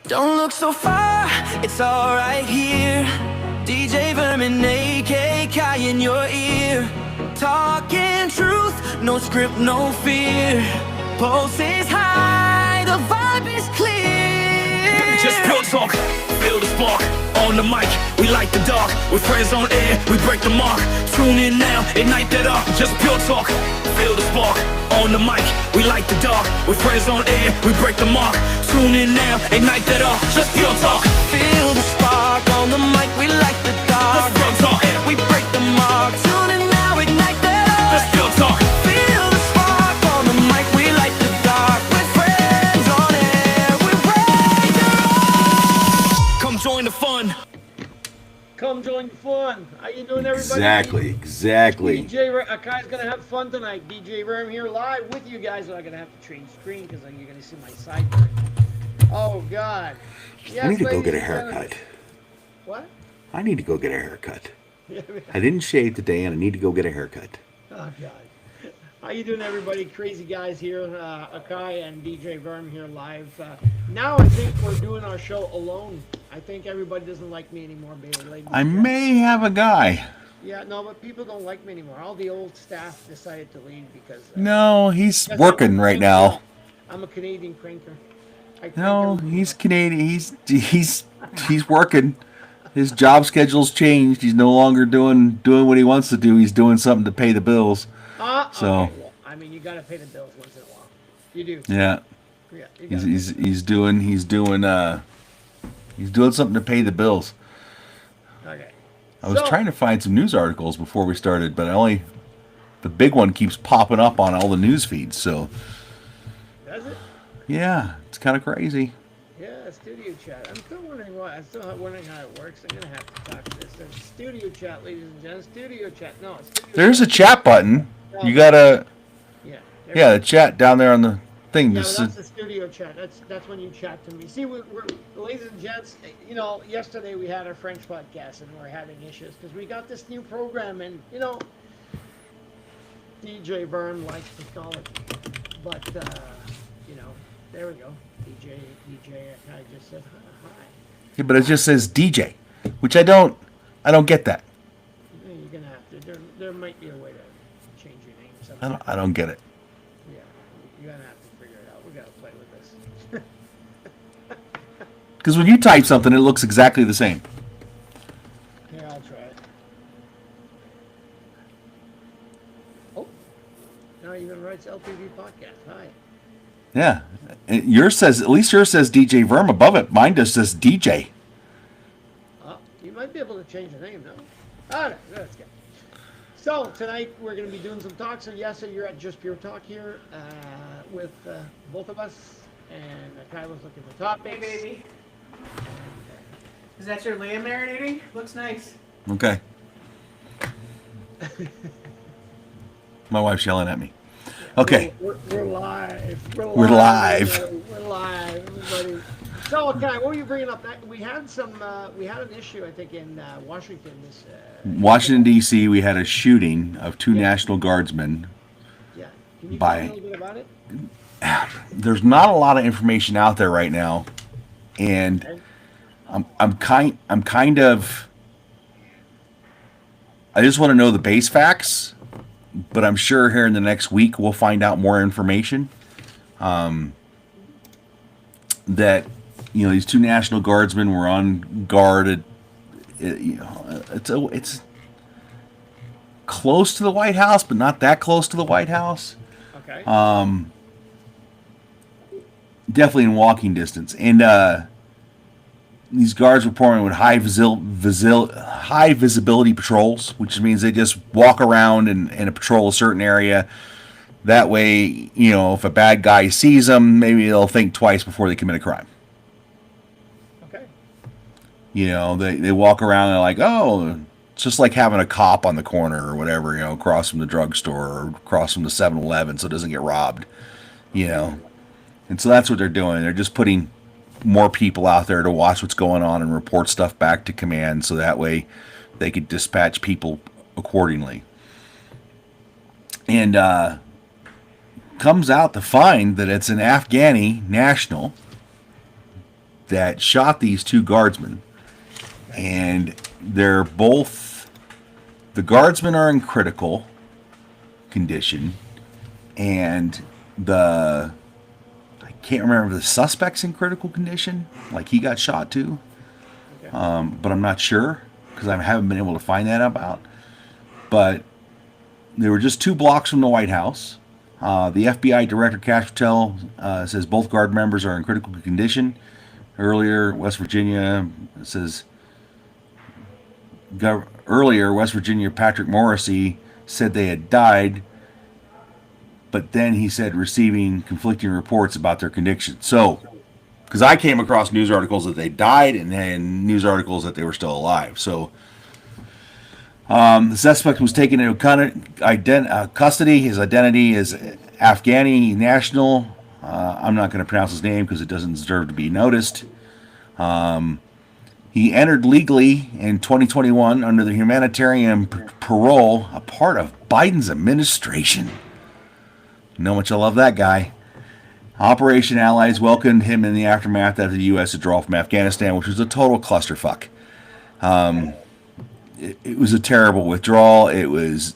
Don't look so far, it's all right here. DJ Verm and Akai in your ear. Talking truth, no script, no fear. Pulse is high, the vibe is clear. Just pure talk, feel the spark. On the mic, we light the dark. With friends on air, we break the mark. Tune in now, ignite that up. Just pure talk, feel the spark. On the mic, we light the dark. With friends on air, we break the mark. Tune in now, ignite that up. Just pure talk, feel the spark. On the mic, we light the dark. Just pure talk, we break the mark. Tune in now, ignite that up. Just pure talk, feel the spark. On the mic, we light the dark. With friends on air, we break the mark. come join the fun. Come join the fun. How you doing, everybody? Exactly. DJ Akai's gonna have fun tonight. DJ Verm here live with you guys. But I'm gonna have to change screen because you're gonna see my sideburn. Oh God. Yes, I need to go ladies get a and gentlemen. haircut. What? I need to go get a haircut. I didn't shave today, and I need to go get a haircut. Oh God. How you doing, everybody? Crazy guys here. Akai and DJ Verm here live. Now I think we're doing our show alone. I think everybody doesn't like me anymore, baby. I may have a guy. Yeah, no, but people don't like me anymore. All the old staff decided to leave because. No, he's because working right now. I'm a Canadian cranker. No, he's Canadian. He's working. His job schedule's changed. He's no longer doing what he wants to do. He's doing something to pay the bills. So. Okay, well, I mean, you got to pay the bills once in a while. You do. Yeah. Yeah. He's doing something to pay the bills. Okay. I was trying to find some news articles before we started, but the big one keeps popping up on all the news feeds. So. Does it? Yeah, it's kind of crazy. Yeah, studio chat. I'm still wondering why. I'm still wondering how it works. I'm gonna have to talk to this. There's studio chat, ladies and gentlemen. Studio chat. No, studio There's a chat. chat button. You gotta. Yeah. The chat down there on the thing. Yeah, that's the studio chat. That's when you chat to me. See, we're ladies and gents. You know, yesterday we had our French podcast and we're having issues because we got this new program and DJ Verm likes to call it, but there we go. DJ Akai just said hi. Yeah, but it just says DJ, which I don't get that. Yeah, you're gonna have to. There might be a way to change your name. Sometime. I don't get it. Yeah, you're gonna have to figure it out. We gotta play with this. Because when you type something, it looks exactly the same. Here, I'll try it. Oh, now even writes LTV podcast. Hi. Yeah, at least yours says DJ Verm above it. Mine just says DJ. You might be able to change the name, though. All right, let's go. So tonight we're going to be doing some talks. So yes, you're at Just Pure Talk here with both of us, and Akai was looking for topics. Hey, baby. Is that your lamb marinating? Looks nice. Okay. My wife's yelling at me. Okay. We're live. We're live. We're live, everybody. So, okay, what were you bringing up? We had an issue, I think, in Washington. Washington D.C. We had a shooting of two National Guardsmen. Yeah. Can you tell me a little bit about it? There's not a lot of information out there right now, and I'm kind of. I just want to know the base facts. But I'm sure here in the next week we'll find out more information. That these two National Guardsmen were on guard. It's close to the White House, but not that close to the White House. Okay. Definitely in walking distance, and these guards were performing with high visibility patrols, which means they just walk around and patrol a certain area. That way, if a bad guy sees them, maybe they'll think twice before they commit a crime. Okay. They walk around and they're like, oh, it's just like having a cop on the corner or whatever, across from the drugstore or across from the 7-Eleven so it doesn't get robbed, And so that's what they're doing. They're just putting more people out there to watch what's going on and report stuff back to command so that way they could dispatch people accordingly. And comes out to find that it's an Afghani national that shot these two guardsmen, and they're both, the guardsmen are in critical condition, and I can't remember, the suspect's in critical condition, like he got shot too, but I'm not sure because I haven't been able to find that out. But they were just 2 blocks from the White House. The FBI Director Cash Patel says both guard members are in critical condition. Earlier, West Virginia Patrick Morrissey said they had died, but then he said receiving conflicting reports about their condition. So, because I came across news articles that they died and then news articles that they were still alive. So, the suspect was taken into custody. His identity is Afghani national. I'm not going to pronounce his name because it doesn't deserve to be noticed. He entered legally in 2021 under the humanitarian parole, a part of Biden's administration. You know how much I love that guy. Operation Allies welcomed him in the aftermath of the U.S. withdrawal from Afghanistan, which was a total clusterfuck. It was a terrible withdrawal. It was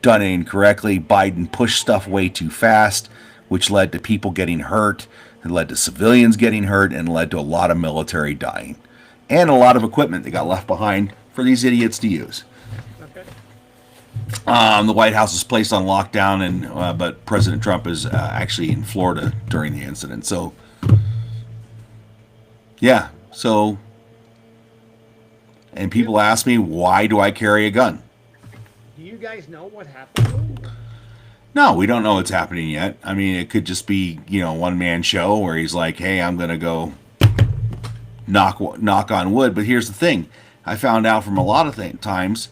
done incorrectly. Biden pushed stuff way too fast, which led to people getting hurt. It led to civilians getting hurt and led to a lot of military dying. And a lot of equipment that got left behind for these idiots to use. Okay. The White House was placed on lockdown, but President Trump is actually in Florida during the incident. So, yeah. So, and people ask me, why do I carry a gun? Do you guys know what happened? No, we don't know what's happening yet. I mean, it could just be, one-man show where he's like, hey, I'm going to go knock on wood. But here's the thing. I found out from a lot of times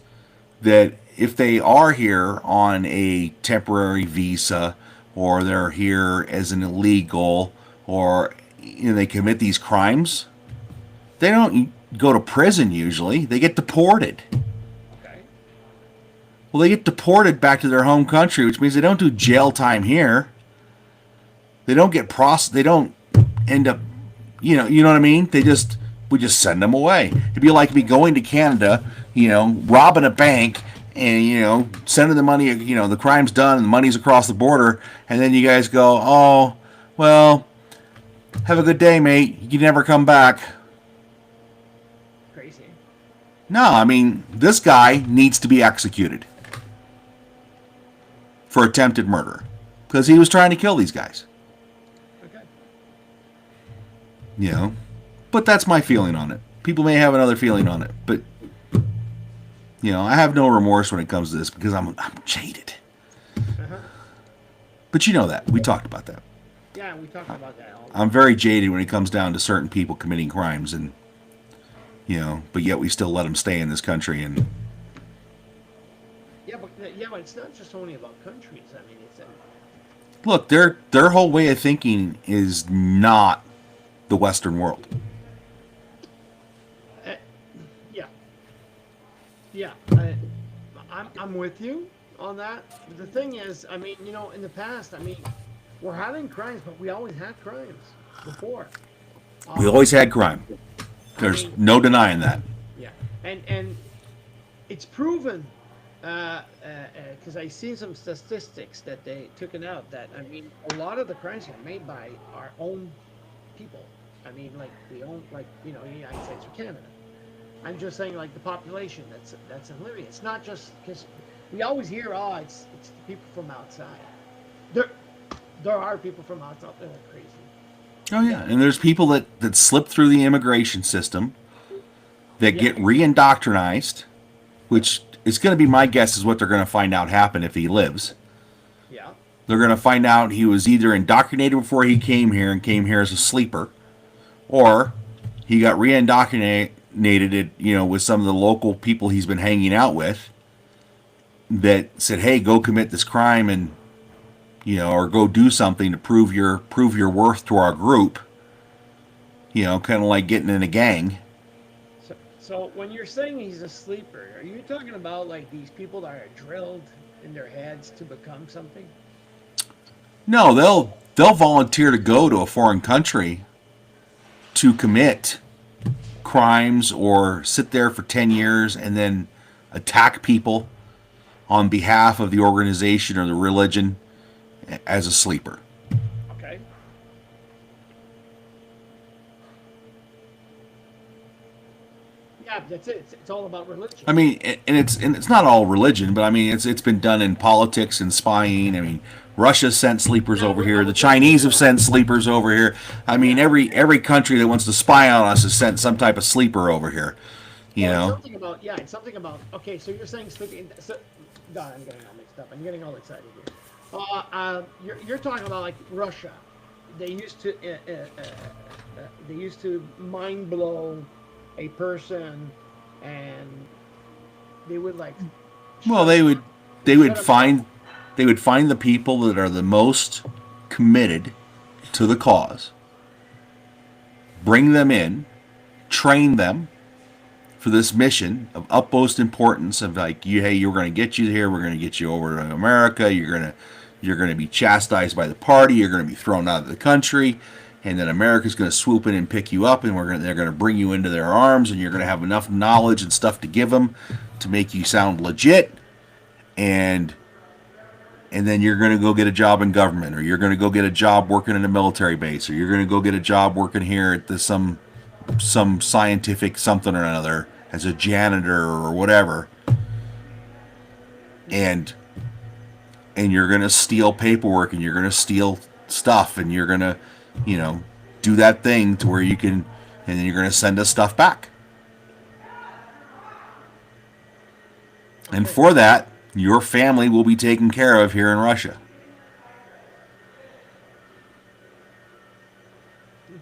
that if they are here on a temporary visa, or they're here as an illegal, or they commit these crimes, they don't go to prison usually. They get deported. Okay. Well, they get deported back to their home country, which means they don't do jail time here. They don't get they don't end up, you know what I mean? We just send them away. It'd be like me going to Canada, robbing a bank and, sending the money, the crime's done and the money's across the border. And then you guys go, oh, well, have a good day, mate. You never come back. Crazy. No, I mean, this guy needs to be executed for attempted murder because he was trying to kill these guys. Okay. But that's my feeling on it. People may have another feeling on it, but I have no remorse when it comes to this because I'm jaded. Uh-huh. But you know that. We talked about that. Yeah, we talked about that. I'm very jaded when it comes down to certain people committing crimes, and but yet we still let them stay in this country. And yeah, but it's not just only about countries. I mean, it's look, their whole way of thinking is not the Western world. Yeah, I'm with you on that. But the thing is, I mean, in the past, I mean, we're having crimes, but we always had crimes before. We always had crime. There's no denying that. Yeah, and it's proven, because I seen some statistics that they took it out that, I mean, a lot of the crimes are made by our own people. I mean, like the United States or Canada. I'm just saying, like the population that's in Libya. It's not just because we always hear, it's the people from outside. There are people from outside that are crazy. Oh yeah, and there's people that slip through the immigration system that get re-indoctrinized, which is going to be my guess is what they're going to find out happen if he lives. Yeah. They're going to find out he was either indoctrinated before he came here and came here as a sleeper, or he got re-indoctrinated, with some of the local people he's been hanging out with that said, hey, go commit this crime and, or go do something to prove your worth to our group, kind of like getting in a gang. So when you're saying he's a sleeper, are you talking about like these people that are drilled in their heads to become something? No, they'll volunteer to go to a foreign country to commit crimes or sit there for 10 years and then attack people on behalf of the organization or the religion as a sleeper. Okay. Yeah, that's it. It's all about religion. I mean, and it's not all religion, but I mean, it's been done in politics and spying. I mean, Russia sent sleepers over here. The Chinese have sent sleepers over here. I mean, every country that wants to spy on us has sent some type of sleeper over here. You Well, know? it's something about. Okay, so you're saying sleeping. So, God, I'm getting all mixed up. I'm getting all excited here. You're talking about like Russia. They used to mind blow a person, and they would like. Well, they would find the people that are the most committed to the cause, bring them in, train them for this mission of utmost importance of like, hey, we're going to get you here, we're going to get you over to America, you're going to be chastised by the party, you're going to be thrown out of the country, and then America's going to swoop in and pick you up, and they're going to bring you into their arms, and you're going to have enough knowledge and stuff to give them to make you sound legit, and then you're going to go get a job in government, or you're going to go get a job working in a military base, or you're going to go get a job working here at some scientific something or another as a janitor or whatever, and you're going to steal paperwork, and you're going to steal stuff, and you're going to, do that thing to where you can, and then you're going to send us stuff back. And for that, your family will be taken care of here in Russia.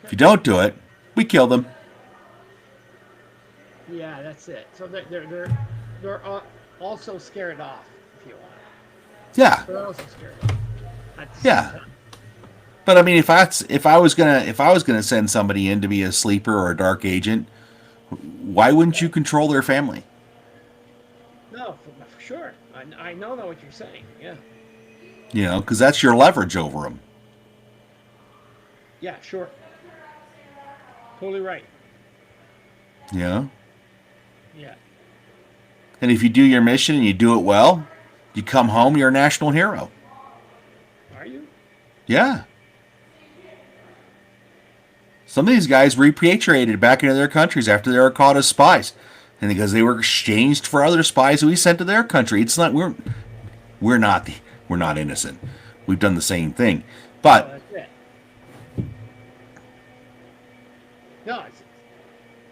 If you don't do it, we kill them. Yeah, that's it. So they're also scared off, if you want. Yeah. They're also scared off. At the same Yeah. time. But I mean, if I was gonna send somebody in to be a sleeper or a dark agent, why wouldn't you control their family? No, for sure. I know what you're saying. Yeah. Because that's your leverage over them. Yeah, sure. Totally right. Yeah. Yeah. And if you do your mission and you do it well, you come home, you're a national hero. Are you? Yeah. Some of these guys repatriated back into their countries after they were caught as spies, and because they were exchanged for other spies who we sent to their country. It's not we're not innocent. We've done the same thing, but That's it. No,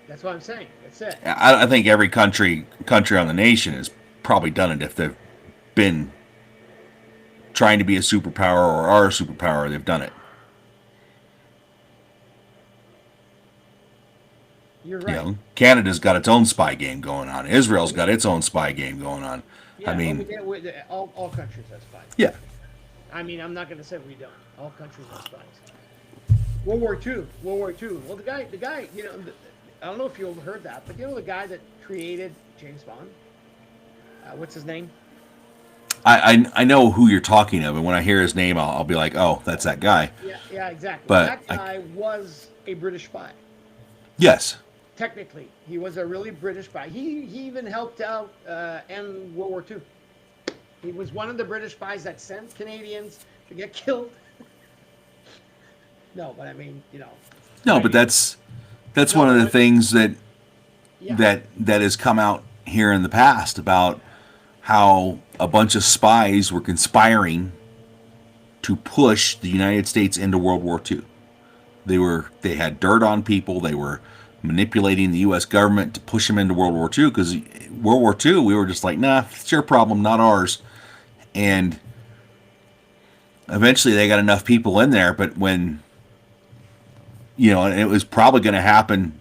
that's what I'm saying. That's it. I think every country on the nation has probably done it if they've been trying to be a superpower or are a superpower. They've done it. You're right. Canada's got its own spy game going on. Israel's got its own spy game going on. Yeah, I mean, all countries have spies. yeah. I mean, I'm not going to say we don't. All countries have spies. World War II. Well, the guy, I don't know if you've heard that, but the guy that created James Bond? What's his name? I know who you're talking of, and when I hear his name, I'll be like, oh, that's that guy. Yeah, exactly. But that guy was a British spy. Yes. Technically, he was a really British spy. He even helped out end World War II. He was one of the British spies that sent Canadians to get killed. No, but I mean, No, but that's one of the things that Yeah. that has come out here in the past about how a bunch of spies were conspiring to push the United States into World War II. They had dirt on people. They were manipulating the U.S. government to push them into World War II, because World War II, we were just like, nah, it's your problem, not ours. And eventually they got enough people in there, but when, and it was probably going to happen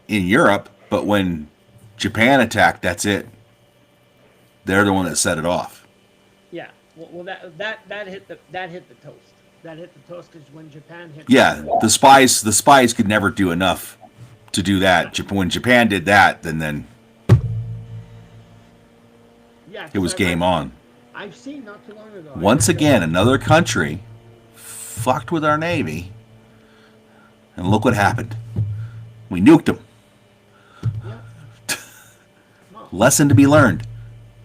in Europe, but when Japan attacked, that's it. They're the one that set it off. Yeah. Well, that hit the toast. That hit the toast because when Japan hit. Yeah, the spies could never do enough to do that. When Japan did that, then Yeah. it was game on. I've seen not too long ago. Once again, another country fucked with our Navy, and look what happened. We nuked them. Yeah. Well, Lesson to be learned.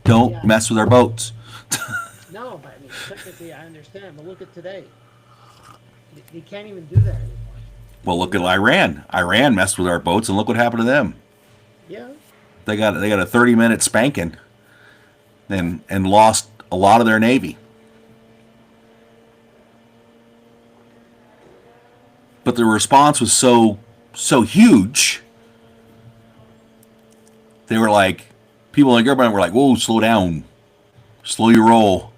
Don't Yeah. mess with our boats. no, but I mean, technically, I understand. But look at today. They can't even do that anymore. Well, look at Iran. Iran messed with our boats, and look what happened to them. Yeah. They got a 30-minute spanking, and lost a lot of their navy. But the response was so huge. They were like, people in the government were like, "Whoa, slow down, slow your roll."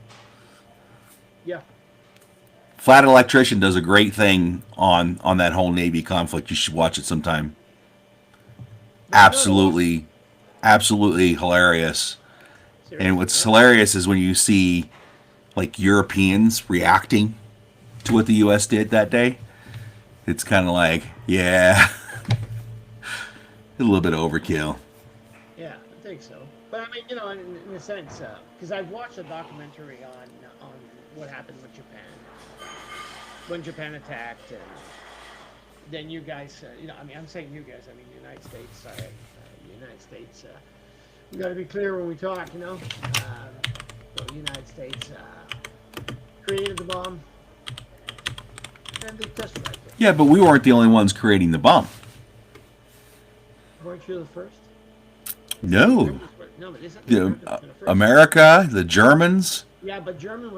Yeah. Flat Electrician does a great thing on that whole Navy conflict. You should watch it sometime. Absolutely hilarious. And what's hilarious is when you see like Europeans reacting to what the U.S. did that day. It's kind of like, yeah, a little bit of overkill. Yeah, I think so. But I mean, in a sense, because I've watched a documentary on what happened with Japan when Japan attacked, and then you guys, I mean, I'm saying you guys, I mean the United States. Sorry, the United States. We got to be clear when we talk, So the United States created the bomb, and they tested right there. Yeah, but we weren't the only ones creating the bomb. Weren't you the first? No. No, but isn't The, America the first? America, the Germans. Yeah, but German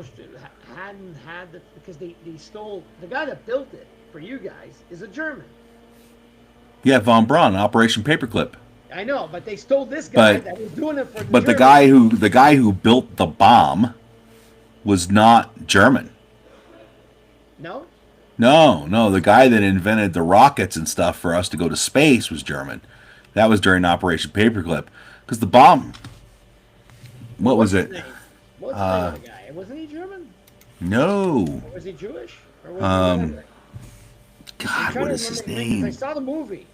hadn't had the, because they stole, the guy that built it for you guys is a German. Yeah, von Braun, Operation Paperclip. I know, but they stole this guy But- that was doing it for the But the Germans. guy who built the bomb was not German. No? No, the guy that invented the rockets and stuff for us to go to space was German. That was during Operation Paperclip. Because the bomb, what was What's it? his name? What's the name of the guy? Wasn't he German? No. Or was he Jewish? Or was Um, he I'm God, trying what to is his remember because I name? saw the movie.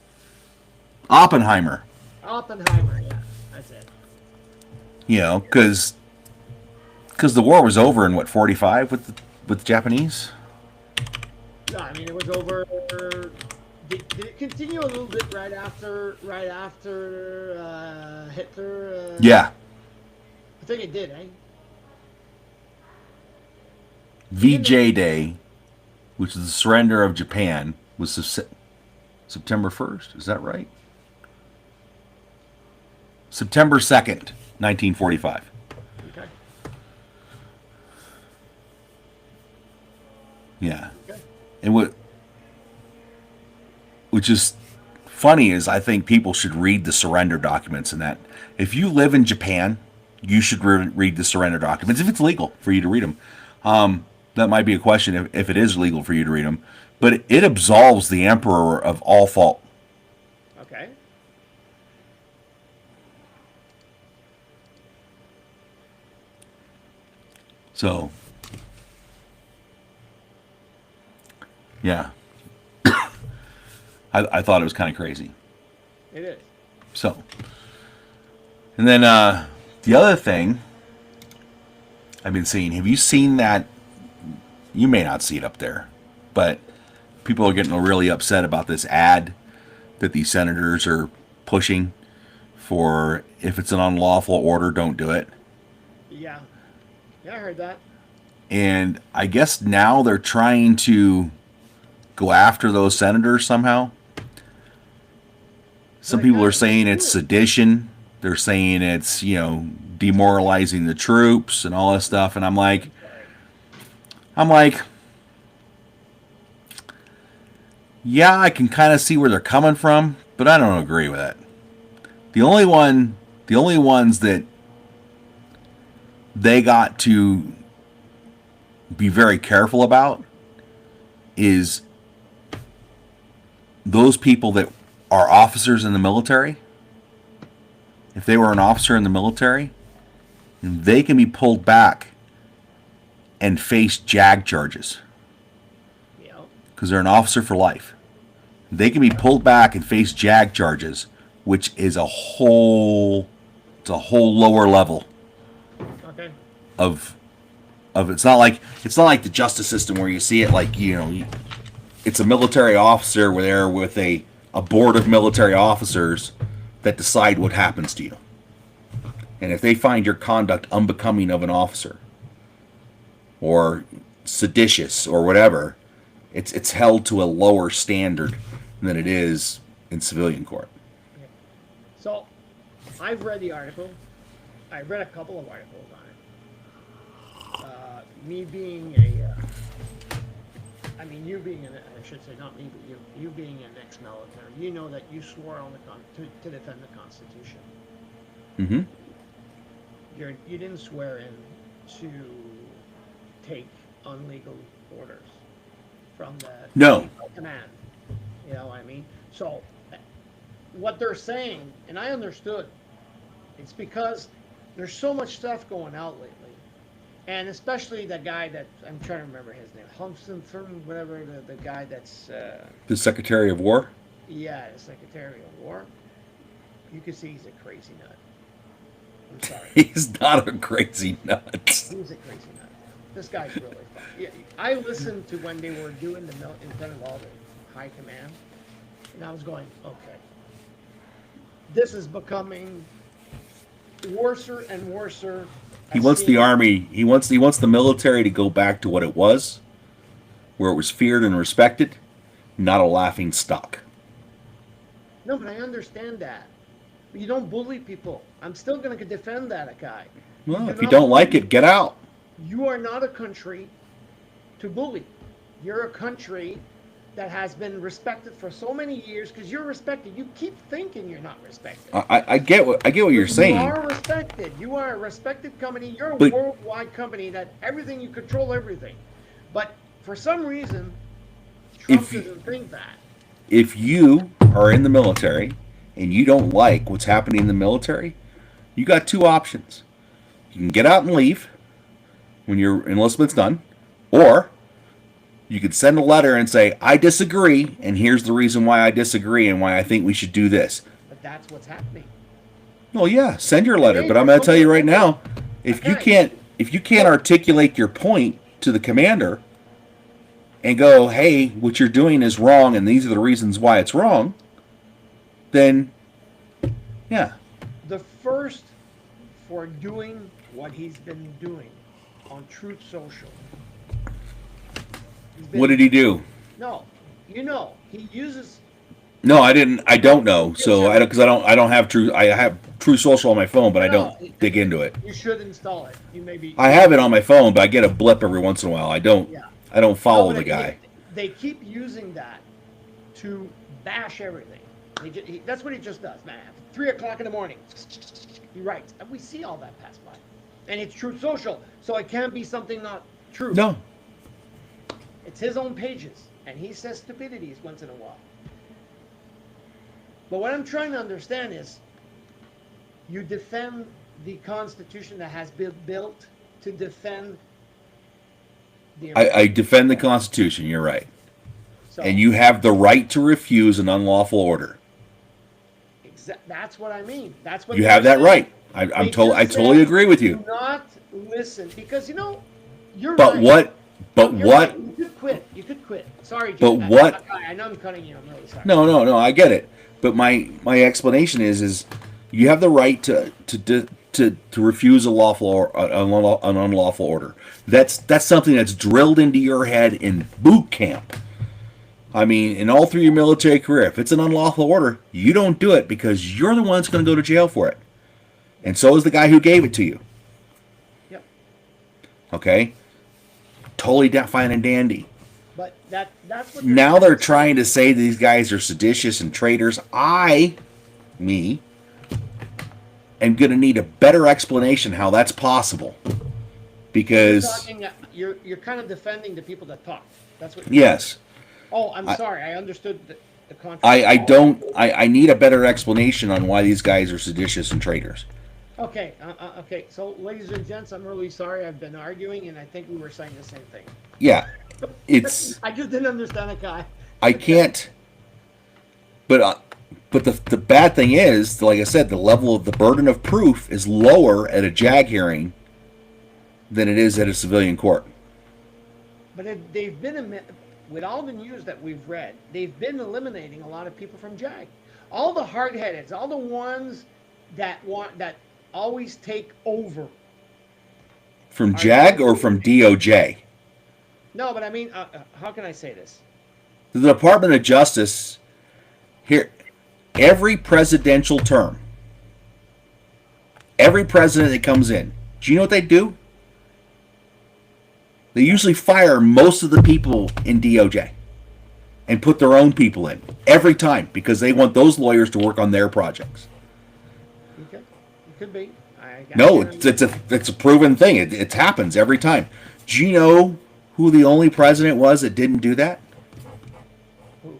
Oppenheimer. Oppenheimer, yeah. That's it. Because the war was over in what, 45 with the Japanese. No, I mean, it was over. Did it continue a little bit right after Hitler? Yeah. I think it did, eh? VJ Day, which is the surrender of Japan, was September 1st. Is that right? September 2nd, 1945. Okay. Yeah. Okay. And which is funny is I think people should read the surrender documents and that. If you live in Japan, you should read the surrender documents if it's legal for you to read them. That might be a question if it is legal for you to read them. But it absolves the emperor of all fault. Okay. So, yeah. I thought it was kind of crazy. It is. So, and then the other thing I've been seeing, have you seen that? You may not see it up there, but people are getting really upset about this ad that these senators are pushing for if it's an unlawful order, don't do it. Yeah. Yeah, I heard that. And I guess now they're trying to go after those senators somehow. Some people are saying it's sedition. They're saying it's, demoralizing the troops and all this stuff. And I'm like, yeah, I can kind of see where they're coming from, but I don't agree with it. The only ones that they got to be very careful about is those people that are officers in the military. If they were an officer in the military, they can be pulled back and face JAG charges Yeah. because they're an officer for life. They can be pulled back and face JAG charges, which is a whole lower level Okay. of it's not like the justice system where you see it like it's a military officer where they're with a a board of military officers that decide what happens to you. And if they find your conduct unbecoming of an officer or seditious or whatever, it's held to a lower standard than it is in civilian court. So, I've read the article. I read a couple of articles on it. Me being you being I should say not me, but you being an ex-military, you know that you swore on to defend the Constitution. Mm-hmm. You didn't swear in to take unlegal orders from the No. command. You know what I mean? So, what they're saying, and I understood, it's because there's so much stuff going out lately. And especially the guy that, I'm trying to remember his name, Humpson, whatever, the guy that's... The Secretary of War? Yeah, the Secretary of War. You can see he's a crazy nut. I'm sorry. He's not a crazy nut. He's a crazy nut. This guy's really fun. Yeah, I listened to when they were doing the in front of all the high command, and I was going, okay, this is becoming worser and worser. He wants the army. He wants the military to go back to what it was, where it was feared and respected, not a laughing stock. No, but I understand that. But you don't bully people. I'm still going to defend that, Akai. Well, if you don't like it, get out. You are not a country to bully. You're a country that has been respected for so many years because you're respected. You keep thinking you're not respected. I get what you're saying. You are respected. You are a respected company. You're a But- worldwide company that everything, you control everything. But for some reason, Trump doesn't think that. If you are in the military and you don't like what's happening in the military, you got two options. You can get out and leave when your enlistment's done, or you could send a letter and say, I disagree, and here's the reason why I disagree and why I think we should do this. But that's what's happening. Well, yeah, send your letter, but I'm going to tell you right now, if you can't articulate your point to the commander and go, hey, what you're doing is wrong and these are the reasons why it's wrong, then yeah. The first for doing what he's been doing on Truth Social. What did he do? No, he uses. No, I didn't. I don't know. So I don't have True. I have True Social on my phone, but I don't dig into it. You should install it. You maybe. I have it on my phone, but I get a blip every once in a while. I don't. Yeah. I don't follow No, the guy. They keep using that to bash everything. That's what he just does, man. 3 o'clock in the morning, he writes, and we see all that pass by, and it's Truth Social, so it can't be something not true. No. It's his own pages, and he says stupidities once in a while. But what I'm trying to understand is, you defend the Constitution that has been built to defend the I defend the Constitution. You're right, so, and you have the right to refuse an unlawful order. That's what I mean. That's what You have that right. I totally agree with you. Do not listen, because you're But right. what? But You're what? right. You could quit. Sorry, But Jim. what- I know I'm cutting you. I'm really sorry. No. I get it. But my explanation is you have the right to refuse an unlawful order. That's something that's drilled into your head in boot camp. I mean, in all through your military career, if it's an unlawful order, you don't do it because you're the one that's going to go to jail for it. And so is the guy who gave it to you. Yep. Okay? Totally fine and dandy. But that's what. Now they're trying to say these guys are seditious and traitors. am going to need a better explanation how that's possible. Because... You're kind of defending the people that talk. That's what. Yes. Oh, I'm sorry. I understood the context. I need a better explanation on why these guys are seditious and traitors. Okay. Okay. So, ladies and gents, I'm really sorry. I've been arguing, and I think we were saying the same thing. Yeah. It's... I just didn't understand it, guy. I can't... But the bad thing is, like I said, the level of the burden of proof is lower at a JAG hearing than it is at a civilian court. But they've been with all the news that we've read, they've been eliminating a lot of people from JAG. All the hard-headeds, all the ones that always take over. From JAG or from DOJ? No, but I mean, how can I say this? The Department of Justice, here, every presidential term, every president that comes in, do you know what they do? They usually fire most of the people in DOJ and put their own people in every time because they want those lawyers to work on their projects. Okay, it could be. No, it's a proven thing. It happens every time. Do you know who the only president was that didn't do that? Who?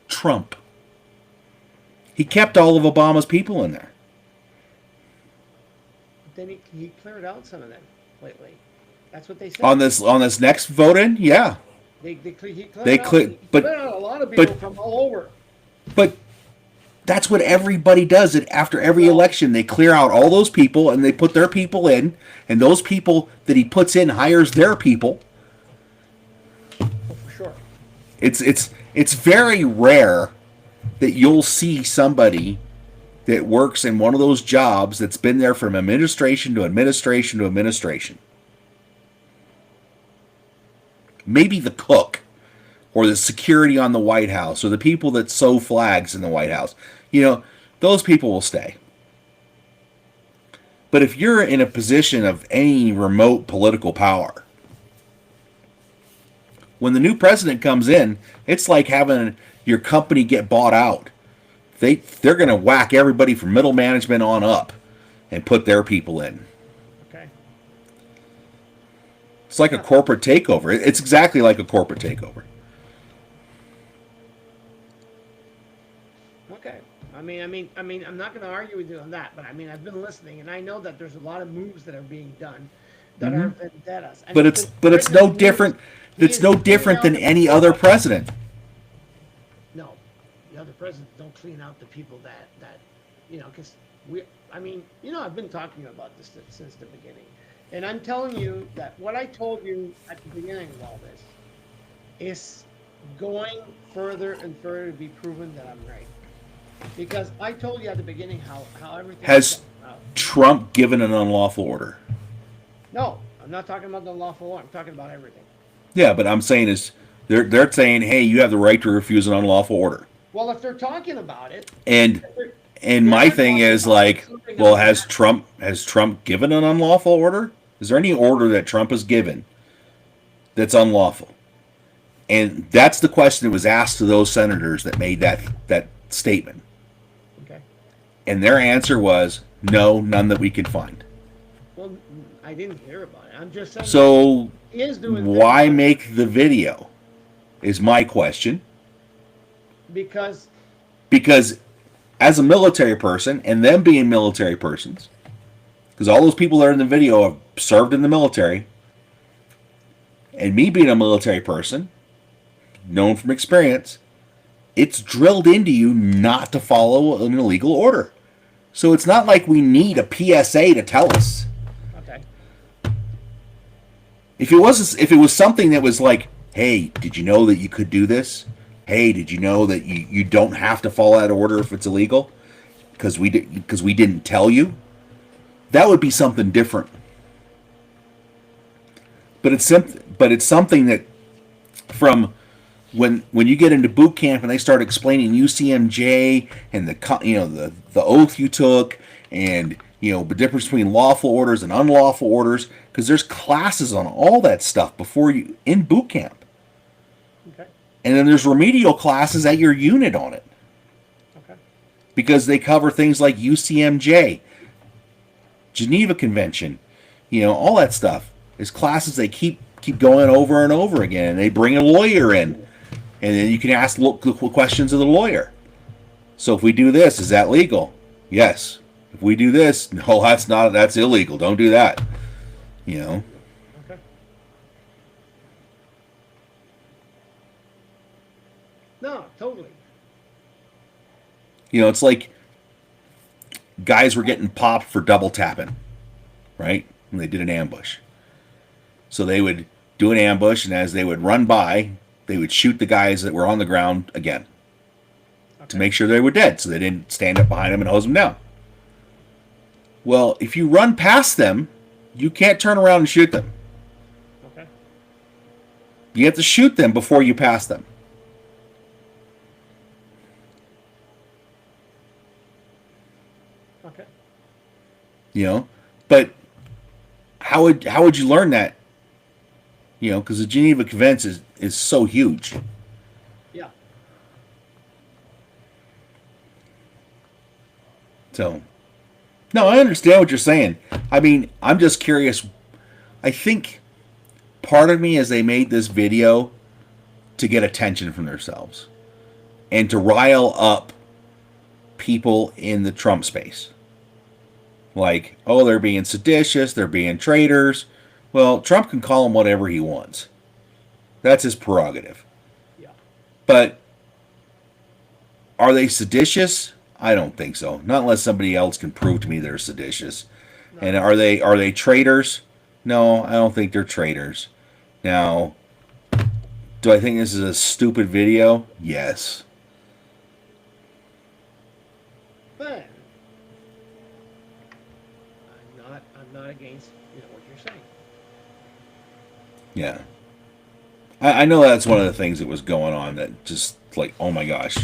Trump. He kept all of Obama's people in there. Then he cleared out some of them lately. That's what they said. On this next vote in, yeah. He cleared out a lot of people from all over. But that's what everybody does. After every election, they clear out all those people and they put their people in, and those people that he puts in hires their people. For sure. It's very rare that you'll see somebody that works in one of those jobs that's been there from administration to administration to administration. Maybe the cook or the security on the White House or the people that sew flags in the White House. You know, those people will stay. But if you're in a position of any remote political power, when the new president comes in, it's like having your company get bought out. They're going to whack everybody from middle management on up and put their people in. Okay. It's like a corporate takeover. It's exactly like a corporate takeover. Okay. I mean, I'm not going to argue with you on that, but I mean, I've been listening, and I know that there's a lot of moves that are being done that are vendettas. But it's no different. It's no different than any other president. No, the other presidents don't clean out the people that because I've been talking about this since the beginning, and I'm telling you that what I told you at the beginning of all this is going further and further to be proven that I'm right. Because I told you at the beginning how everything has Trump given an unlawful order. No, I'm not talking about the unlawful order. I'm talking about everything. Yeah, but I'm saying is they're saying, hey, you have the right to refuse an unlawful order. Well, if they're talking about it, and my thing is like, well, has Trump given an unlawful order? Is there any order that Trump has given that's unlawful? And that's the question that was asked to those senators that made that statement. Okay. And their answer was no, none that we can find. Well, I didn't hear about it. I'm just saying. So he is doing why things. make the video? Is my question. Because as a military person, and them being military persons, because all those people that are in the video have served in the military, and me being a military person, known from experience, it's drilled into you not to follow an illegal order. So it's not like we need a PSA to tell us. Okay. If it was something that was like, hey, did you know that you could do this? Hey, did you know that you don't have to follow that order if it's illegal? Because we didn't tell you? That would be something different. But it's something that from when you get into boot camp and they start explaining UCMJ and the oath you took and the difference between lawful orders and unlawful orders, because there's classes on all that stuff before you in boot camp. Okay. And then there's remedial classes at your unit on it. Okay. Because they cover things like UCMJ, Geneva Convention, all that stuff. There's classes they keep going over and over again, and they bring a lawyer in, and then you can ask questions of the lawyer. So if we do this, is that legal? Yes. If we do this, no, that's not. That's illegal. Don't do that. Okay. No, totally. It's like guys were getting popped for double tapping, right? When they did an ambush. So they would do an ambush, and as they would run by, they would shoot the guys that were on the ground again to Okay. make sure they were dead, so they didn't stand up behind them and hose them down. Well, if you run past them, you can't turn around and shoot them. Okay. You have to shoot them before you pass them. Okay. You know, but how would you learn that? You know, because the Geneva Convention is so huge. Yeah. So, no, I understand what you're saying. I mean, I'm just curious. I think part of me is they made this video to get attention from themselves and to rile up people in the Trump space. Like, oh, they're being seditious, they're being traitors. Well, Trump can call them whatever he wants. That's his prerogative. Yeah. But are they seditious? I don't think so. Not unless somebody else can prove to me they're seditious. No. And are they traitors? No, I don't think they're traitors. Now, do I think this is a stupid video? Yes. But I'm not against what you're saying. Yeah. I know that's one of the things that was going on that just like, oh my gosh.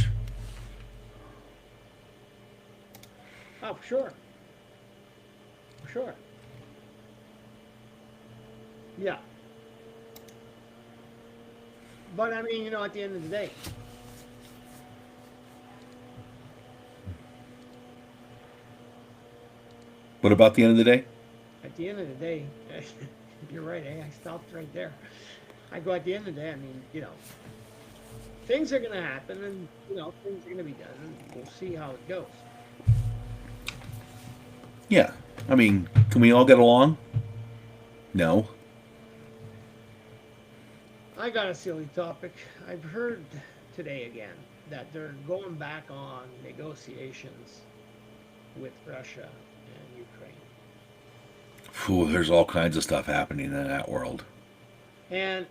Oh, for sure. For sure. Yeah. But I mean, at the end of the day, What about the end of the day? you're right. I stopped right there. I go, at the end of the day, I mean, things are going to happen, and things are going to be done, and we'll see how it goes. Yeah. I mean, can we all get along? No. I got a silly topic. I've heard today again that they're going back on negotiations with Russia and Ukraine. Phew, there's all kinds of stuff happening in that world. And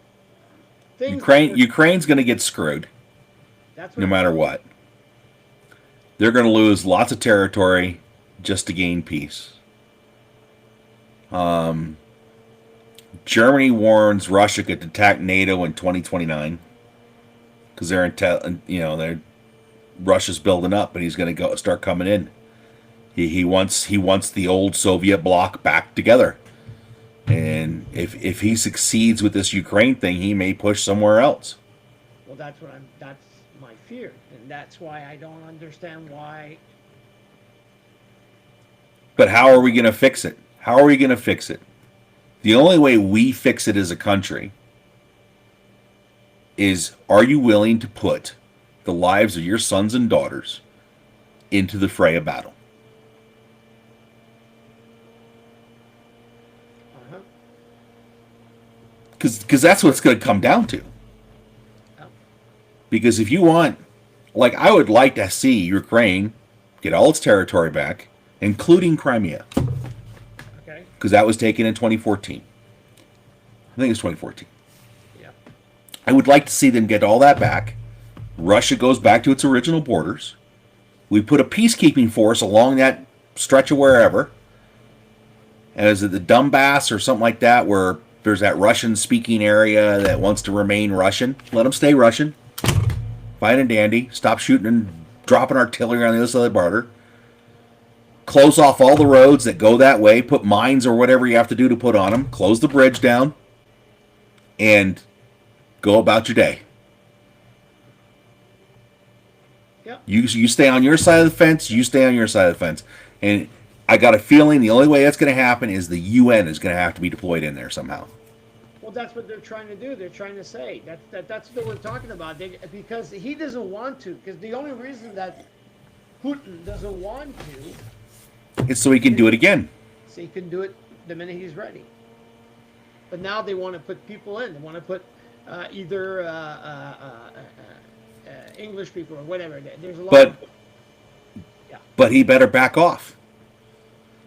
things Ukraine's going to get screwed that's no matter what. They're going to lose lots of territory just to gain peace. Germany warns Russia could attack NATO in 2029 because Russia's building up, but he's going to start coming in. He wants the old Soviet bloc back together, and if he succeeds with this Ukraine thing, he may push somewhere else. Well, that's my fear, and that's why I don't understand why. But how are we going to fix it? How are we going to fix it? The only way we fix it as a country is, are you willing to put the lives of your sons and daughters into the fray of battle? Uh-huh. Because that's what it's going to come down to. Oh. Because if you want, like, I would like to see Ukraine get all its territory back, including Crimea. Okay. Because that was taken in 2014. I think it was 2014. Yeah. I would like to see them get all that back. Russia goes back to its original borders. We put a peacekeeping force along that stretch of wherever. And is it the Donbass or something like that, where there's that Russian-speaking area that wants to remain Russian? Let them stay Russian. Fine and dandy. Stop shooting and dropping artillery on the other side of the border. Close off all the roads that go that way. Put mines or whatever you have to do to put on them. Close the bridge down. And go about your day. Yeah. You stay on your side of the fence. You stay on your side of the fence. And I got a feeling the only way that's going to happen is the UN is going to have to be deployed in there somehow. Well, that's what they're trying to do. They're trying to say that's what we're talking about. Because he doesn't want to. Because the only reason that Putin doesn't want to, It's so he can do it again. so he can do it the minute he's ready. But now they want to put people in. They want to put either English people or whatever. There's a lot. But Yeah. but he better back off.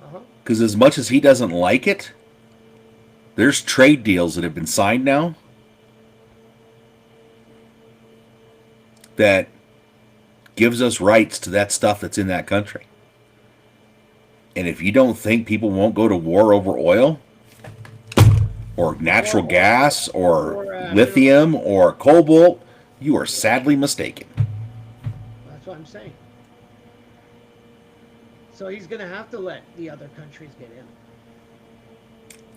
Uh-huh. Because as much as he doesn't like it, there's trade deals that have been signed now that gives us rights to that stuff that's in that country. And if you don't think people won't go to war over oil or natural gas or lithium or cobalt, you are sadly mistaken. That's what I'm saying. So he's going to have to let the other countries get in.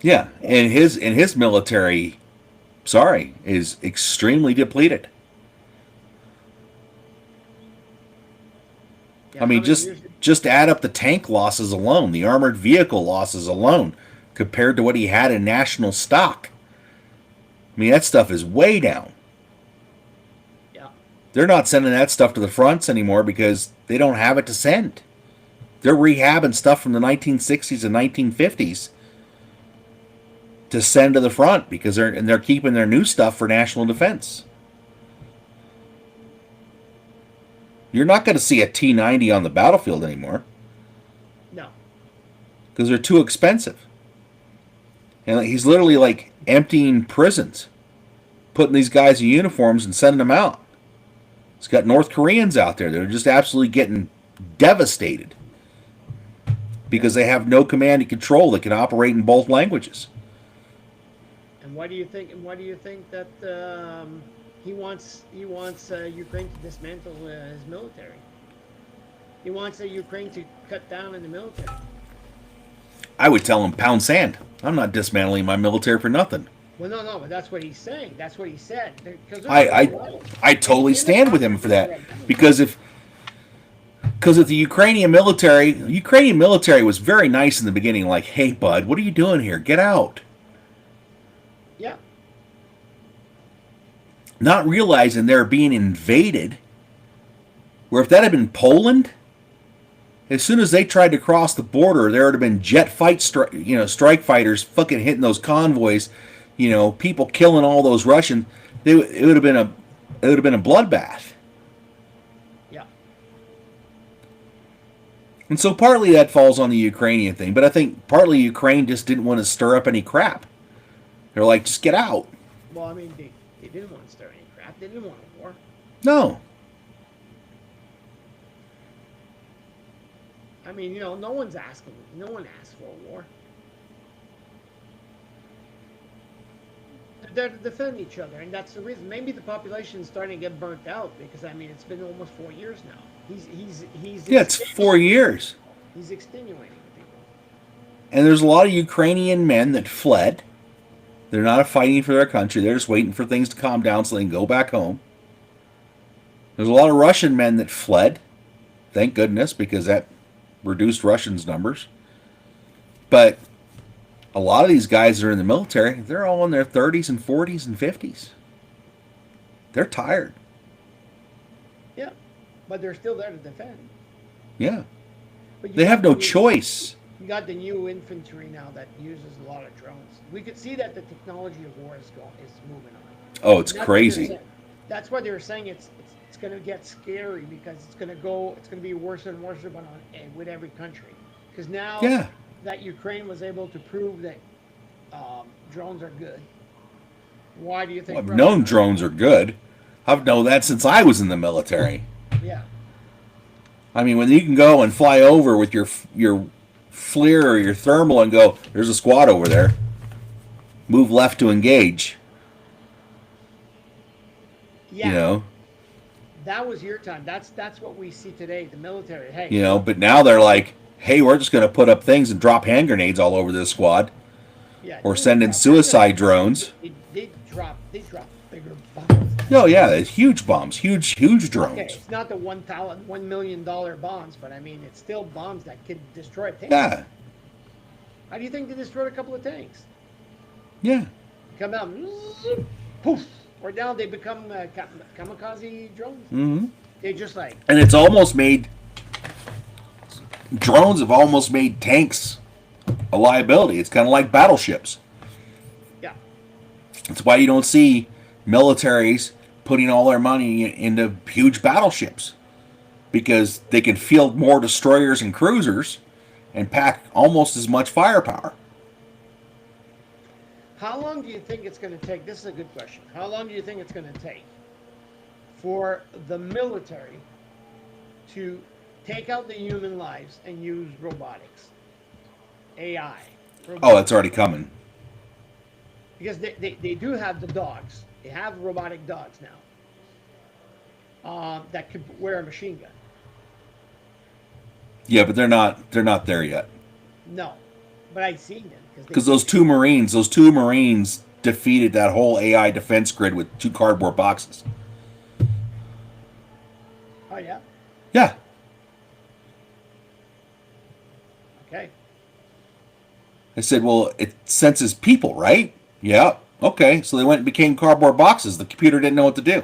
Yeah, and his military, sorry, is extremely depleted. Yeah, I mean, just add up the tank losses alone, the armored vehicle losses alone, compared to what he had in national stock. I mean, that stuff is way down. Yeah. They're not sending that stuff to the fronts anymore because they don't have it to send. They're rehabbing stuff from the 1960s and 1950s to send to the front because they're keeping their new stuff for national defense. You're not going to see a T-90 on the battlefield anymore. No. Because they're too expensive. And he's literally like emptying prisons, putting these guys in uniforms and sending them out. He's got North Koreans out there. They're just absolutely getting devastated because they have no command and control that can operate in both languages. And why do you think? And why do you think that he wants Ukraine to dismantle his military? He wants Ukraine to cut down in the military. I would tell him pound sand. I'm not dismantling my military for nothing. Well, no, but that's what he's saying. That's what he said. I totally stand with him for that because if the Ukrainian military was very nice in the beginning, like, hey bud, what are you doing here? Get out. Yeah. Not realizing they're being invaded. Where if that had been Poland, as soon as they tried to cross the border, there would have been strike fighters fucking hitting those convoys, people killing all those Russians. It would have been a bloodbath. Yeah. And so partly that falls on the Ukrainian thing, but I think partly Ukraine just didn't want to stir up any crap. They're like, just get out. Well, I mean, they didn't want to stir any crap. They didn't want a war. No. I mean, no one asked for a war. They're to defend each other, and that's the reason. Maybe the population is starting to get burnt out because I mean it's been almost 4 years now. He's yeah, it's 4 years. He's extenuating people. And there's a lot of Ukrainian men that fled. They're not fighting for their country. They're just waiting for things to calm down so they can go back home. There's a lot of Russian men that fled. Thank goodness, because that reduced Russians' numbers. But a lot of these guys that are in the military, they're all in their 30s and 40s and 50s. They're tired. Yeah, but they're still there to defend. Yeah. But they have no choice. You got the new infantry now that uses a lot of drones. We could see that the technology of war is moving on. Oh, it's crazy. That's why they were saying it's going to get scary because it's going to be worse and worse with every country. Because now that Ukraine was able to prove that drones are good, why do you think? Well, I've known drones are good. I've known that since I was in the military. Yeah. I mean, when you can go and fly over with your FLIR or your thermal and go, there's a squad over there. Move left to engage. Yeah. That was your time. That's what we see today, the military. Hey. But now they're like, hey, we're just going to put up things and drop hand grenades all over this squad. Yeah. Or send in suicide drones. They drop bigger bombs. Oh, yeah, huge bombs. Huge drones. Okay, it's not the $1 million bombs, but I mean, it's still bombs that could destroy tanks. Yeah. How do you think they destroyed a couple of tanks? Yeah. Come out, poof, or now they become kamikaze drones. Mm-hmm. They just like. And it's almost made. Drones have almost made tanks a liability. It's kind of like battleships. Yeah. That's why you don't see militaries putting all their money into huge battleships, because they can field more destroyers and cruisers and pack almost as much firepower. How long do you think it's going to take? This is a good question. How long do you think it's going to take for the military to take out the human lives and use robotics, AI. Oh, it's already coming. Because they do have the dogs. They have robotic dogs now that could wear a machine gun. Yeah, but they're not there yet. No, but I've seen them Because those two Marines defeated that whole AI defense grid with 2 cardboard boxes. Oh yeah. Yeah. Okay. I said, well, it senses people, right? Yeah. Okay. So they went and became cardboard boxes. The computer didn't know what to do.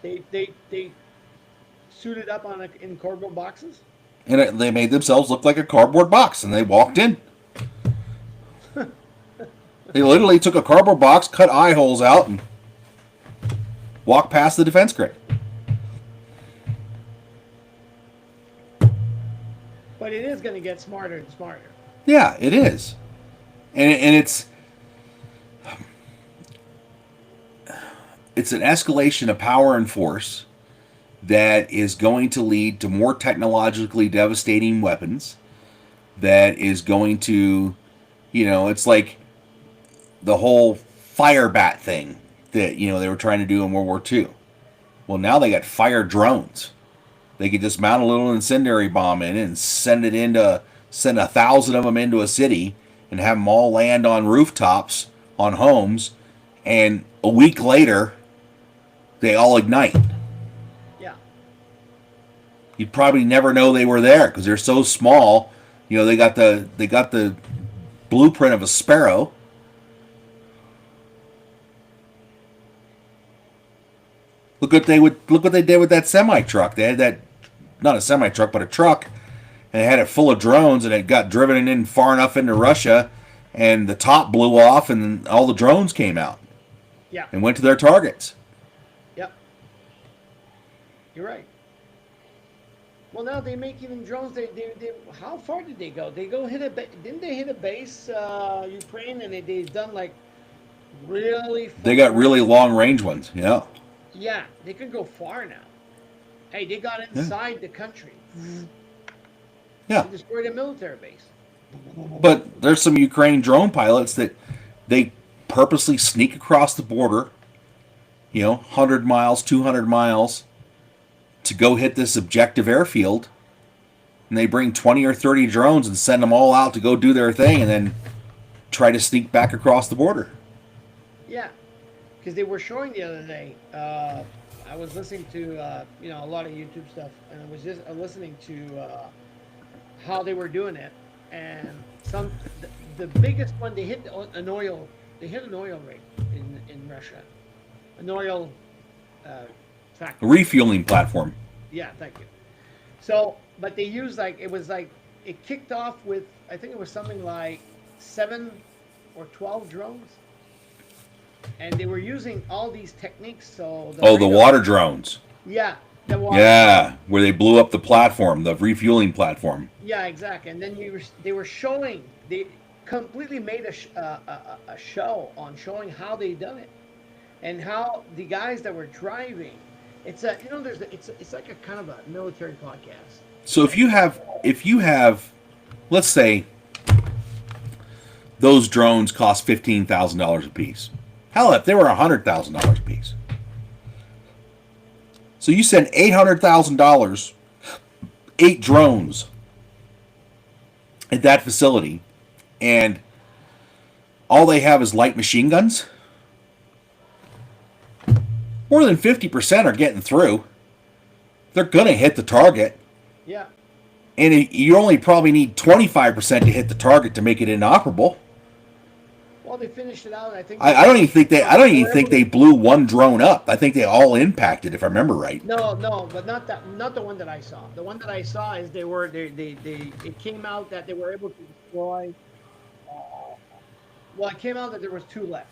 They suited up in cardboard boxes. And they made themselves look like a cardboard box, and they walked in. They literally took a cardboard box, cut eye holes out, and walked past the defense grid. But it is going to get smarter and smarter. Yeah, it is. And it's an escalation of power and force that is going to lead to more technologically devastating weapons, that is going to, it's like the whole fire bat thing that, they were trying to do in World War II. Well, now they got fire drones. They could just mount a little incendiary bomb in it and send 1,000 of them into a city and have them all land on rooftops, on homes, and a week later, they all ignite. Yeah. You'd probably never know they were there because they're so small. They got the blueprint of a sparrow. Look what they did with that semi truck. They had that, not a semi truck, but a truck, and they had it full of drones, and it got driven in far enough into Russia, and the top blew off, and all the drones came out. Yeah. And went to their targets. Yep. You're right. Well, now they make even drones. They how far did they go? They go hit didn't they hit a base, Ukraine, and they've done like really far. They got really long range ones. Yeah. Yeah, they could go far now. Hey, they got inside the country. Yeah. They destroyed a military base. But there's some Ukraine drone pilots that they purposely sneak across the border, 100 miles, 200 miles, to go hit this objective airfield. And they bring 20 or 30 drones and send them all out to go do their thing and then try to sneak back across the border. Yeah, because they were showing the other day. I was listening to a lot of YouTube stuff, and I was just listening to how they were doing it. And the biggest one, they hit an oil rig in Russia, an oil factory. A refueling platform. Yeah, thank you. So, but they used it kicked off with, I think it was something like 7 or 12 drones. And they were using all these techniques. So the water drones. Yeah, the water. Yeah, where they blew up the platform, the refueling platform. Yeah, exactly. And then they were showing. They completely made a show on showing how they done it, and how the guys that were driving. It's it's like a kind of a military podcast. So if you have, let's say, those drones cost $15,000 a piece. Hell, if they were $100,000 a piece. So you send $800,000, 8 drones at that facility, and all they have is light machine guns. More than 50% are getting through. They're going to hit the target. Yeah. And you only probably need 25% to hit the target to make it inoperable. Well, they finished it out. I think. I don't even think they blew one drone up. I think they all impacted, if I remember right. No, but not the one that I saw. The one that I saw is it came out that they were able to destroy. Well, it came out that there was 2 left,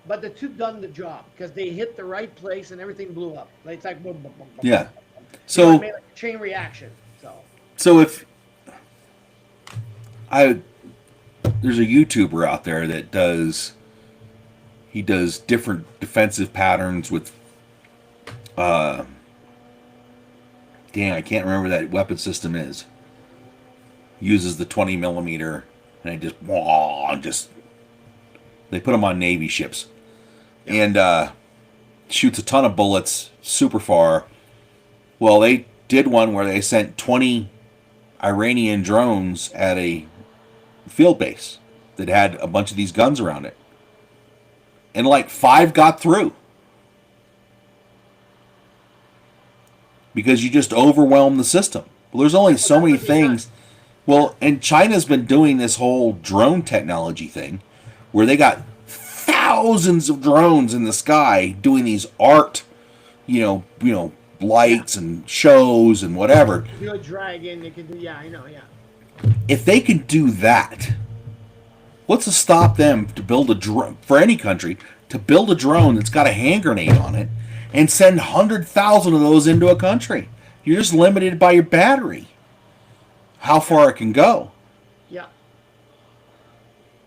but the 2 done the job because they hit the right place and everything blew up. It's like boom, boom, boom, boom. Yeah. So it made like a chain reaction. So if there's a YouTuber out there that does different defensive patterns with Damn, I can't remember that weapon system is. Uses the 20 millimeter, and just they put them on Navy ships, and shoots a ton of bullets super far. Well, they did one where they sent 20 Iranian drones at a field base that had a bunch of these guns around it, and like 5 got through. Because you just overwhelm the system. Well, there's only so many things. Well, and China's been doing this whole drone technology thing where they got thousands of drones in the sky doing these art, lights and shows and whatever. Do a dragon, they can do, yeah, I know, yeah. If they can do that, what's to stop them to build a drone, for any country, to build a drone that's got a hand grenade on it and send 100,000 of those into a country? You're just limited by your battery, how far it can go. Yeah.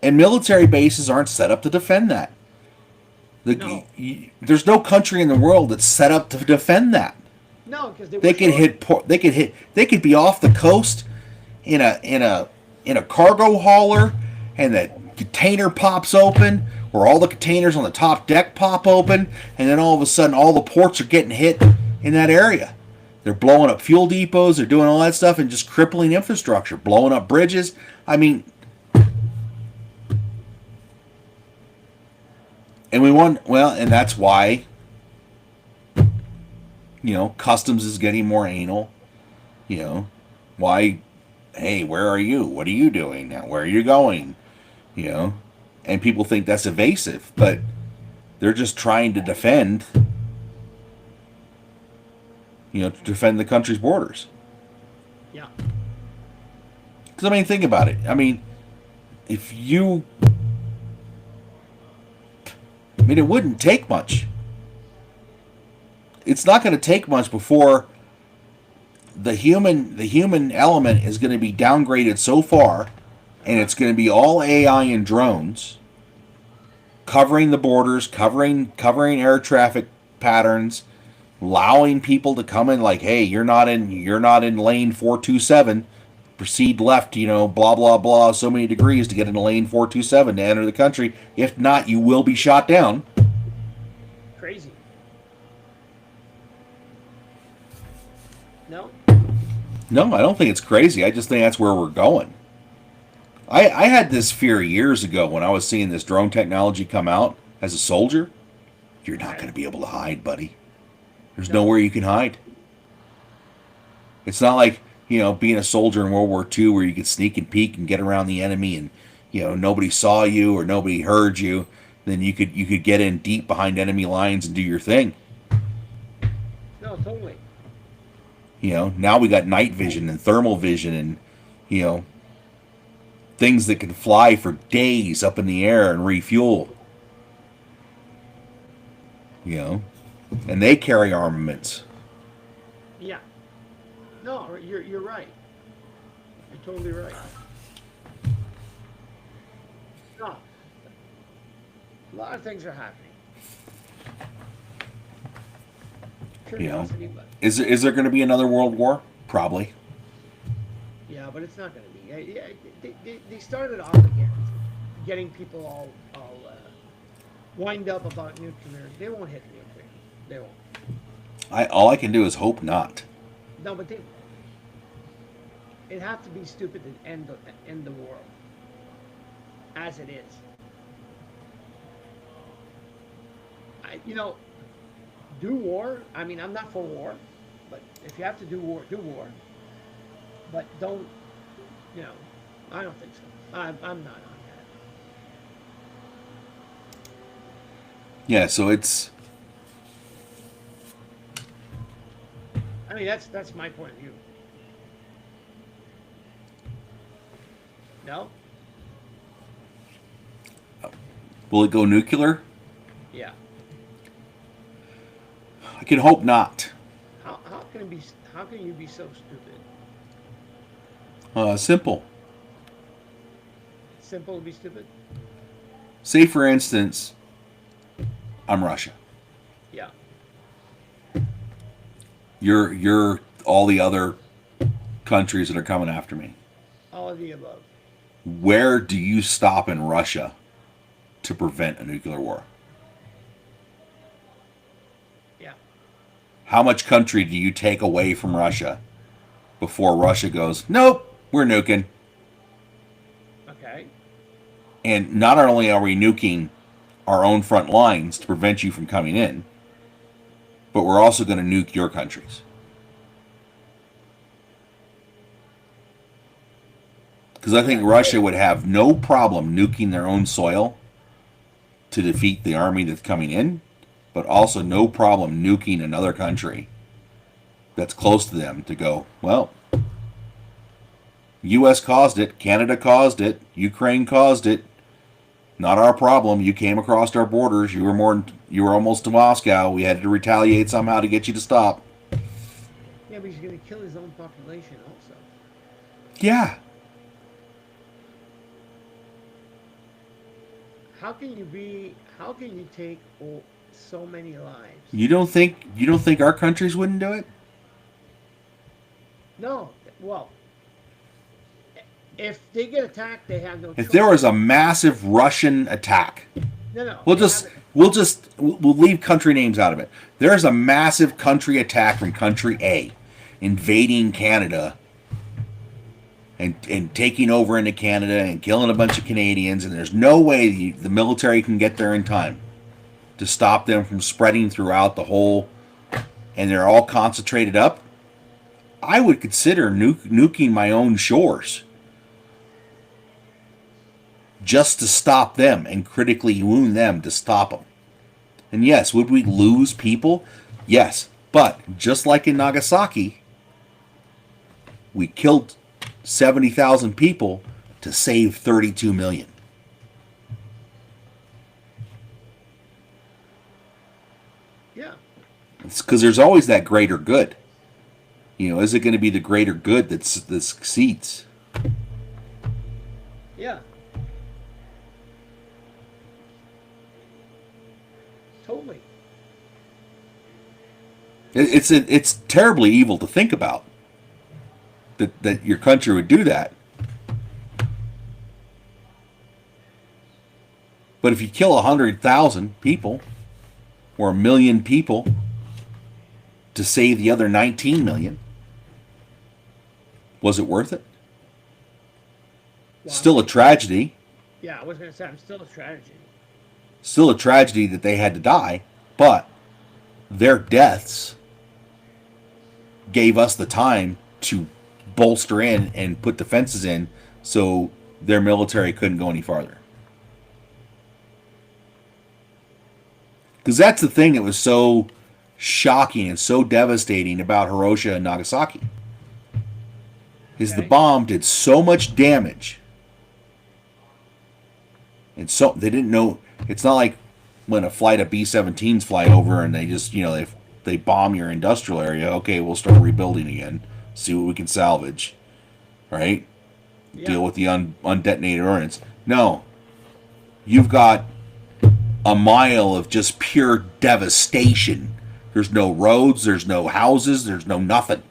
And military bases aren't set up to defend that. No. There's no country in the world that's set up to defend that. No, because They could be off the coast in a cargo hauler, and the container pops open, or all the containers on the top deck pop open, and then all of a sudden all the ports are getting hit in that area. They're blowing up fuel depots, they're doing all that stuff, and just crippling infrastructure, blowing up bridges. I mean, and that's why, customs is getting more anal. Why, hey, where are you? What are you doing now? Where are you going? And people think that's evasive, but they're just trying to defend, to defend the country's borders. Yeah. Because, think about it. It wouldn't take much. It's not going to take much before the human element is going to be downgraded so far, and it's going to be all AI and drones covering the borders, covering air traffic patterns, allowing people to come in like, hey, you're not in lane 427. Proceed left, blah blah blah, so many degrees to get into lane 427 to enter the country. If not, you will be shot down. Crazy. No? No, I don't think it's crazy. I just think that's where we're going. I had this fear years ago when I was seeing this drone technology come out as a soldier. You're not going to be able to hide, buddy. There's nowhere you can hide. It's not like, being a soldier in World War II where you could sneak and peek and get around the enemy and, nobody saw you or nobody heard you. Then you could get in deep behind enemy lines and do your thing. No, totally. Now we got night vision and thermal vision and, things that can fly for days up in the air and refuel. And they carry armaments. Yeah. No, you're right. You're totally right. No. A lot of things are happening. Curiosity, but Is there going to be another world war? Probably. yeah, but it's not going to be. Yeah, they started off again, getting people all wind up about nuclear. They won't hit nuclear. They won't. All I can do is hope not. No, but it'd have to be stupid to end the world as it is. Do war. I'm not for war, but if you have to do war, do war. But don't, I don't think so. I'm not on that. Yeah, so it's. That's my point of view. No? Will it go nuclear? Yeah. I can hope not. How can you be so stupid? Simple. Simple to be stupid? Say, for instance, I'm Russia. Yeah. You're all the other countries that are coming after me. All of the above. Where do you stop in Russia to prevent a nuclear war? Yeah. How much country do you take away from Russia before Russia goes, nope, we're nuking? Okay. And not only are we nuking our own front lines to prevent you from coming in, but we're also going to nuke your countries. Because I think Russia would have no problem nuking their own soil to defeat the army that's coming in, but also no problem nuking another country that's close to them to go, well, U.S. caused it, Canada caused it, Ukraine caused it. Not our problem. You came across our borders. You were almost to Moscow. We had to retaliate somehow to get you to stop. Yeah, but he's going to kill his own population also. Yeah. How can you take so many lives? You don't think our countries wouldn't do it? No. Well, if they get attacked, they have no choice. If there was a massive Russian attack, No. we'll leave country names out of it. There's a massive country attack from country A invading Canada and taking over into Canada and killing a bunch of Canadians, and there's no way the military can get there in time to stop them from spreading throughout the whole, and they're all concentrated up. I would consider nuking my own shores just to stop them and critically wound them to stop them. And yes, would we lose people? Yes. But just like in Nagasaki, we killed 70,000 people to save 32 million. Yeah. It's because there's always that greater good. Is it going to be the greater good that succeeds? Yeah. Totally. It's terribly evil to think about that your country would do that. But if you kill 100,000 people or 1 million people to save the other 19 million, was it worth it? Wow. Still a tragedy. Yeah, I was going to say, I'm still a tragedy. Still a tragedy that they had to die, but their deaths gave us the time to bolster in and put defenses in so their military couldn't go any farther. Because that's the thing that was so shocking and so devastating about Hiroshima and Nagasaki. Is the bomb did so much damage. And so they didn't know. It's not like when a flight of B-17s fly over and they just, they bomb your industrial area. Okay, we'll start rebuilding again. See what we can salvage. Right? Yeah. Deal with the undetonated ordnance. No. You've got a mile of just pure devastation. There's no roads, there's no houses, there's no nothing.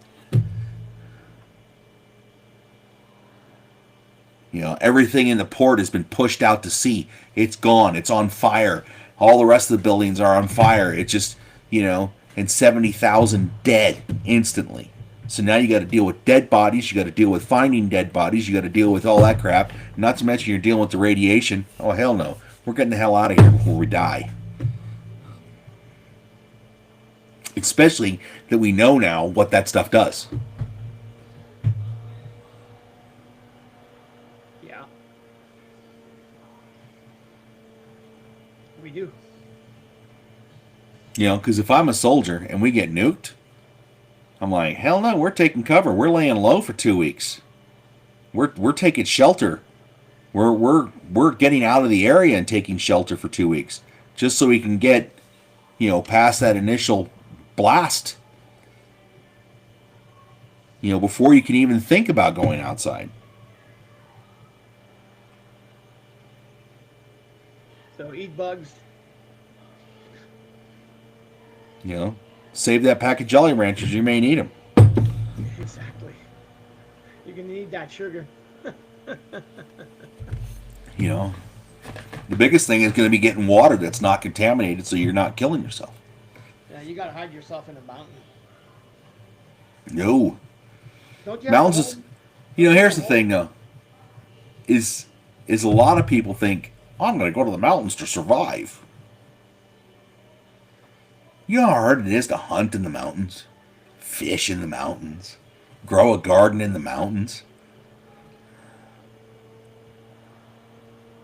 Everything in the port has been pushed out to sea. It's gone. It's on fire. All the rest of the buildings are on fire. It's just, and 70,000 dead instantly. So now you got to deal with dead bodies. You got to deal with finding dead bodies. You got to deal with all that crap. Not to mention you're dealing with the radiation. Oh, hell no. We're getting the hell out of here before we die. Especially that we know now what that stuff does. Yeah. We do. Because if I'm a soldier and we get nuked, I'm like, hell no, we're taking cover. We're laying low for 2 weeks. We're taking shelter. We're getting out of the area and taking shelter for 2 weeks, just so we can get, past that initial blast. Before you can even think about going outside. So eat bugs. Save that pack of Jolly Ranchers. You may need them. Exactly. You're gonna need that sugar. You know, the biggest thing is going to be getting water that's not contaminated, so you're not killing yourself. Yeah, you gotta hide yourself in a mountain. No. Don't you have Mountains a is, home? you know, here's the thing though, is a lot of people think, I'm going to go to the mountains to survive. You know how hard it is to hunt in the mountains, fish in the mountains, grow a garden in the mountains.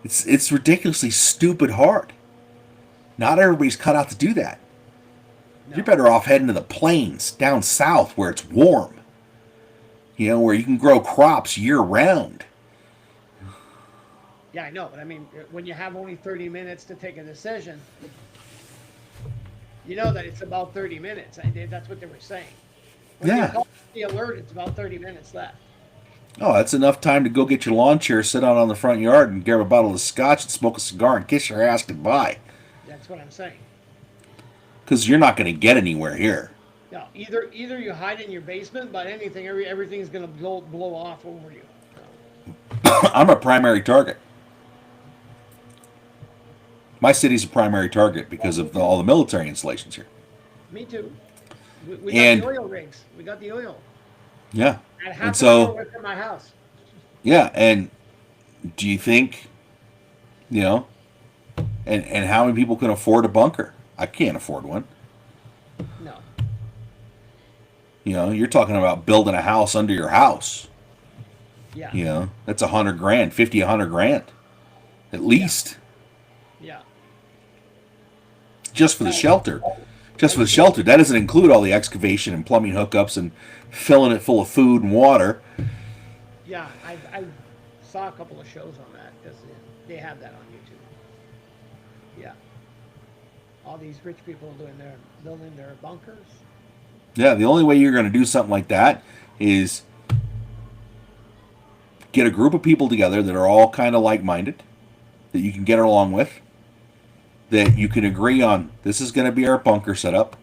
It's ridiculously stupid hard. Not everybody's cut out to do that. No. You're better off heading to the plains down south where it's warm. You know, where you can grow crops year round. Yeah, I know, but I mean, when you have only 30 minutes to take a decision, you know that it's about 30 minutes. That's what they were saying. When Yeah. you call the alert, it's about 30 minutes left. Oh, that's enough time to go get your lawn chair, sit out on the front yard, and grab a bottle of scotch and smoke a cigar and kiss your ass goodbye. That's what I'm saying. Because you're not going to get anywhere here. No, either you hide in your basement, but everything's gonna blow off over you. I'm a primary target. My city's a primary target because of all the military installations here. Me too. We And- got the oil rigs. We got the oil. Yeah. At half And an so, hour away from my house. yeah, and do you think, you know, and how many people can afford a bunker? I can't afford one. No. You know, you're talking about building a house under your house. Yeah. You know, that's $100,000, 50, $100,000, at least, Yeah. just for the shelter. Just for the shelter. That doesn't include all the excavation and plumbing hookups and filling it full of food and water. Yeah. I saw a couple of shows on that because they have that on YouTube. Yeah. All these rich people building their bunkers. Yeah, the only way you're going to do something like that is get a group of people together that are all kind of like-minded, that you can get along with, that you can agree on, this is going to be our bunker setup.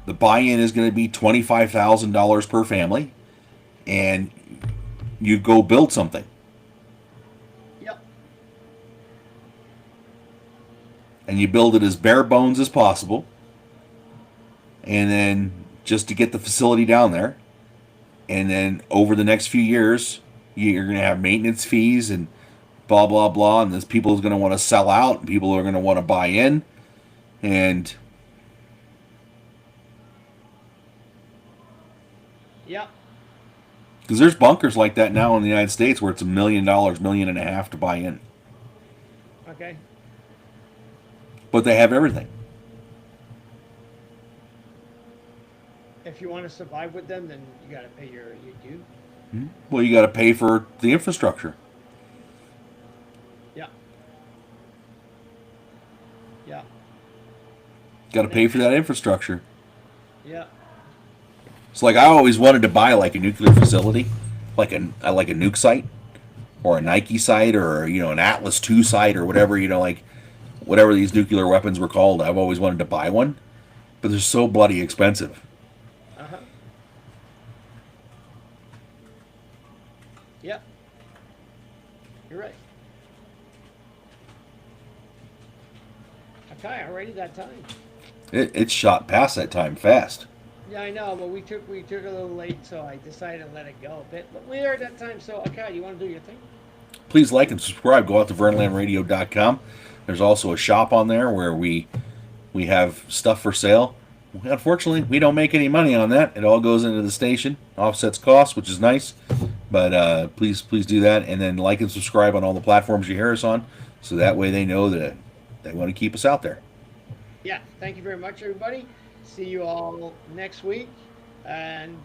The buy-in is going to be $25,000 per family, and you go build something. Yep. And you build it as bare bones as possible, and then just to get the facility down there, and then over the next few years you're going to have maintenance fees and blah blah blah, and there's people who's going to want to sell out and people are going to want to buy in, and Yep. because there's bunkers like that now in the United States where it's $1 million, $1.5 million to buy in, Okay. but they have everything. If you want to survive with them, then you got to pay your due. Well, you got to pay for the infrastructure. Yeah. Yeah. Got to pay for that infrastructure. Yeah. It's like I always wanted to buy like a nuclear facility, like a nuke site, or a Nike site, or an Atlas II site, or whatever, like whatever these nuclear weapons were called. I've always wanted to buy one, but they're so bloody expensive. Uh-huh. Yeah. You're right. Okay, already that time. It shot past that time fast. Yeah, I know, but we took a little late, so I decided to let it go a bit. But we are at that time, so okay, you want to do your thing? Please like and subscribe. Go out to vernlandradio.com. There's also a shop on there where we have stuff for sale. Unfortunately, we don't make any money on that. It all goes into the station, offsets costs, which is nice. But please do that, and then like and subscribe on all the platforms you hear us on, so that way they know that they want to keep us out there. Yeah, thank you very much, everybody. See you all next week. And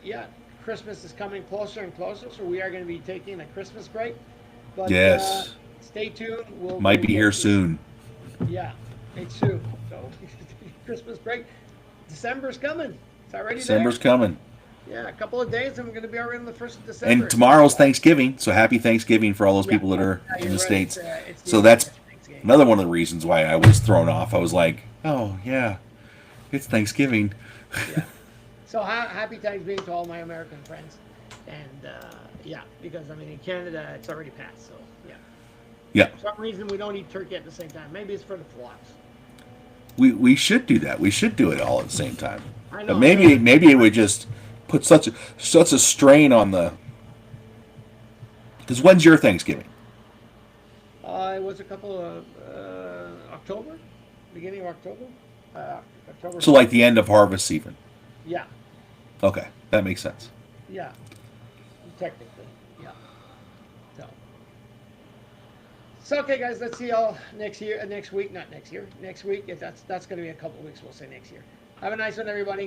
yeah, Christmas is coming closer and closer, so we are going to be taking a Christmas break. But Yes. stay tuned. Might be here soon. Yeah, it's soon. So Christmas break. December's coming. It's already December's there. coming. Yeah, a couple of days, and we're going to be already on the 1st of December. And tomorrow's Thanksgiving, so happy Thanksgiving for all those people that are Yeah, in you're the right. States. It's So the that's Thanksgiving. another one of the reasons why I was thrown off. I was like, oh, yeah, It's Thanksgiving. Yeah. So happy Thanksgiving to all my American friends, and yeah, because I mean in Canada it's already passed, so yeah. Yeah. For some reason we don't eat turkey at the same time. Maybe it's for the flocks. We should do that. We should do it all at the same time. I know. But maybe it would just put such a strain on the. Because when's your Thanksgiving? It was a couple of October, beginning of October. October. So like the end of harvest season. Yeah, Okay, that makes sense. yeah. Technically, yeah. So okay, guys. Let's see y'all next year. Next week, not next year. Next week. If that's going to be a couple of weeks. We'll say next year. Have a nice one, everybody.